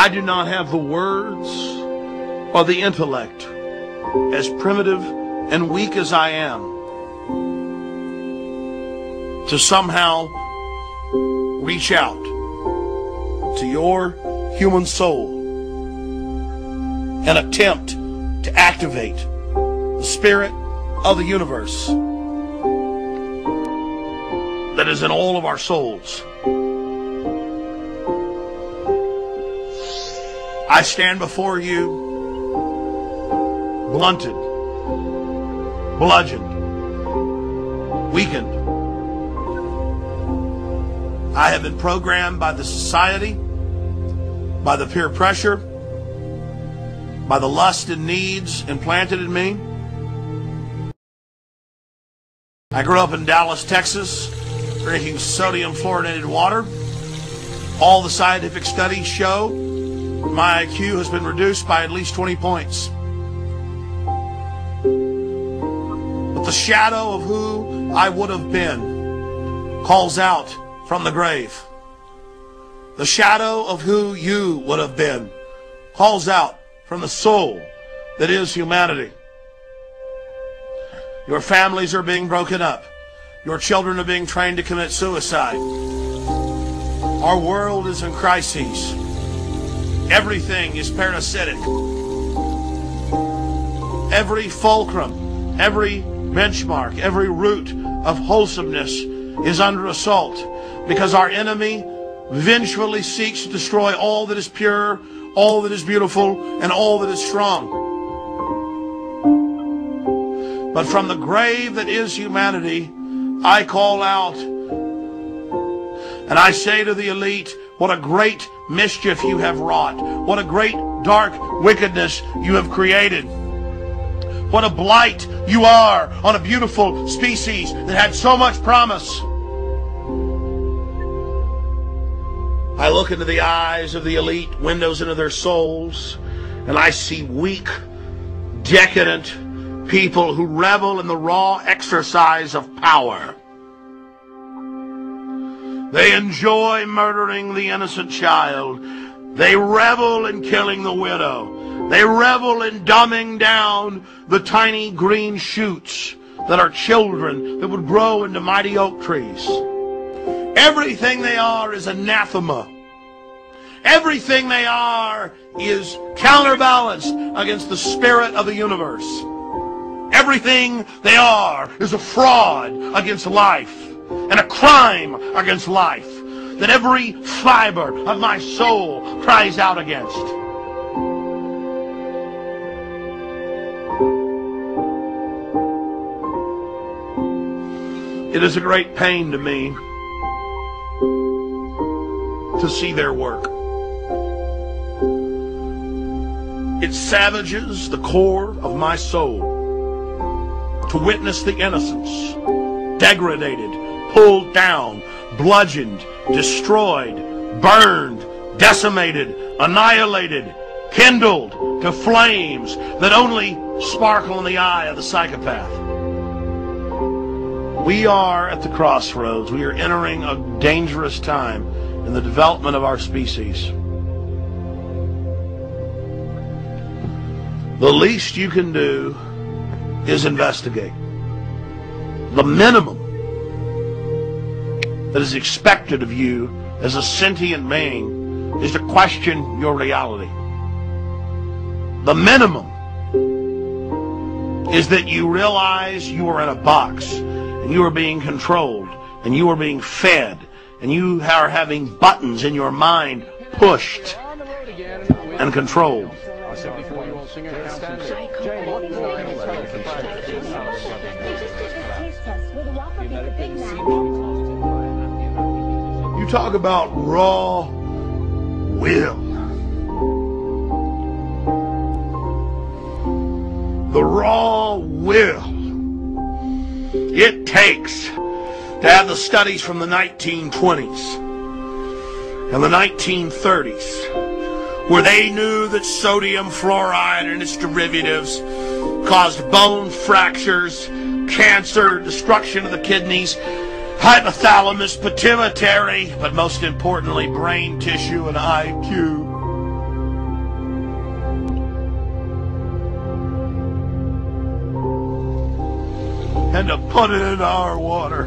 I do not have the words or the intellect, as primitive and weak as I am, to somehow reach out to your human soul and attempt to activate the spirit of the universe that is in all of our souls. I stand before you blunted, bludgeoned, weakened. I have been programmed by the society, by the peer pressure, by the lust and needs implanted in me. I grew up in Dallas, Texas, drinking sodium fluorinated water. All the scientific studies show my IQ has been reduced by at least 20 points. But the shadow of who I would have been calls out from the grave. The shadow of who you would have been calls out from the soul that is humanity. Your families are being broken up. Your children are being trained to commit suicide. Our world is in crises. Everything is parasitic. Every fulcrum, every benchmark, every root of wholesomeness is under assault, because our enemy vengefully seeks to destroy all that is pure, all that is beautiful, and all that is strong. But from the grave that is humanity, I call out and I say to the elite, what a great mischief you have wrought. What a great dark wickedness you have created. What a blight you are on a beautiful species that had so much promise. I look into the eyes of the elite, windows into their souls, and I see weak, decadent people who revel in the raw exercise of power. They enjoy murdering the innocent child. They revel in killing the widow. They revel in dumbing down the tiny green shoots that are children that would grow into mighty oak trees. Everything they are is anathema. Everything they are is counterbalanced against the spirit of the universe. Everything they are is a fraud against life and a crime against life that every fiber of my soul cries out against. It is a great pain to me to see their work. It savages the core of my soul to witness the innocents degraded, pulled down, bludgeoned, destroyed, burned, decimated, annihilated, kindled to flames that only sparkle in the eye of the psychopath. We are at the crossroads. We are entering a dangerous time in the development of our species. The least you can do is investigate. The minimum that is expected of you as a sentient being is to question your reality. The minimum is that you realize you are in a box and you are being controlled and you are being fed and you are having buttons in your mind pushed and controlled. You talk about raw will. The raw will it takes to have the studies from the 1920s and the 1930s, where they knew that sodium fluoride and its derivatives caused bone fractures, cancer, destruction of the kidneys, hypothalamus, pituitary, but most importantly, brain tissue and IQ. and to put it into our water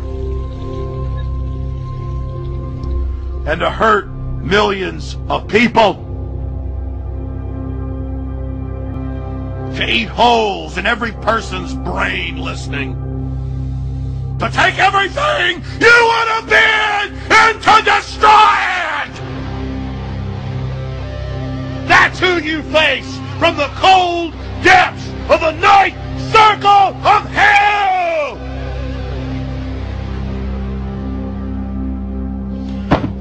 and to hurt millions of people, to eat holes in every person's brain listening, to take everything you would have been and to destroy it. That's who you face from the cold depths of the night circle of hell.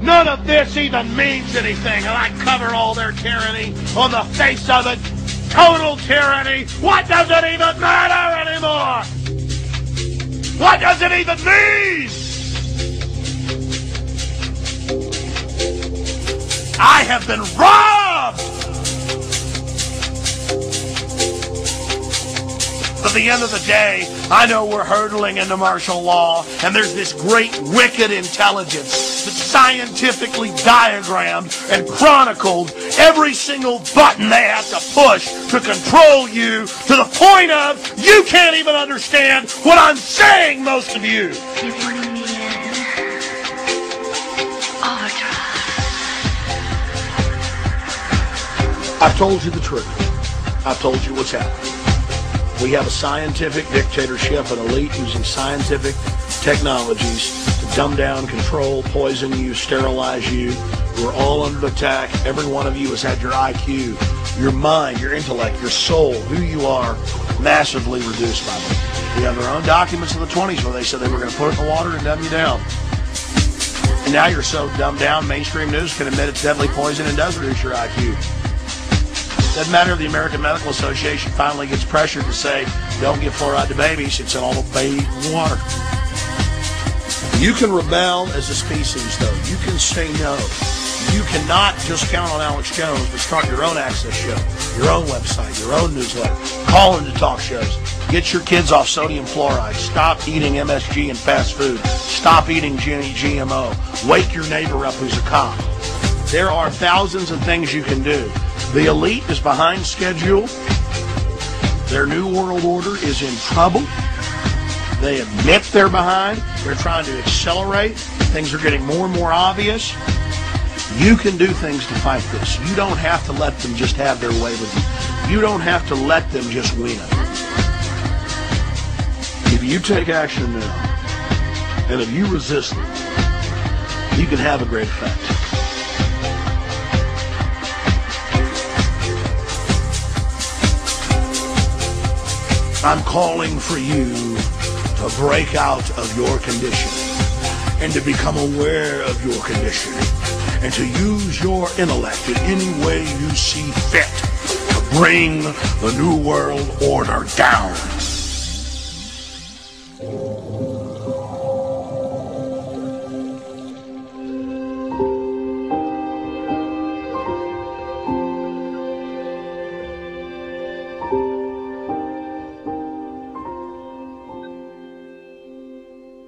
None of this even means anything, and I cover all their tyranny on the face of it. Total tyranny. What does it even matter anymore? What does it even mean? I have been robbed. At the end of the day, I know we're hurtling into martial law, and there's this great wicked intelligence that's scientifically diagrammed and chronicled every single button they have to push to control you to the point of you can't even understand what I'm saying, most of you. You're putting me in overdrive. I've told you the truth. I've told you what's happening. We have a scientific dictatorship, an elite using scientific technologies to dumb down, control, poison you, sterilize you. We're all under attack. Every one of you has had your IQ, your mind, your intellect, your soul, who you are, massively reduced by them. We have our own documents in the 20s where they said they were going to put it in the water and dumb you down. And now you're so dumbed down, mainstream news can admit it's deadly poison and does reduce your IQ. Doesn't matter if the American Medical Association finally gets pressured to say, don't give fluoride to babies, it's in all the baby water. You can rebel as a species, though. You can say no. You cannot just count on Alex Jones, but start your own access show, your own website, your own newsletter. Call into talk shows. Get your kids off sodium fluoride. Stop eating MSG and fast food. Stop eating GMO. Wake your neighbor up who's a cop. There are thousands of things you can do. The elite is behind schedule. Their new world order is in trouble. They admit they're behind. They're trying to accelerate. Things are getting more and more obvious. You can do things to fight this. You don't have to let them just have their way with you. You don't have to let them just win. If you take action now, and if you resist them, you can have a great effect. I'm calling for you to break out of your condition and to become aware of your condition and to use your intellect in any way you see fit to bring the New World Order down.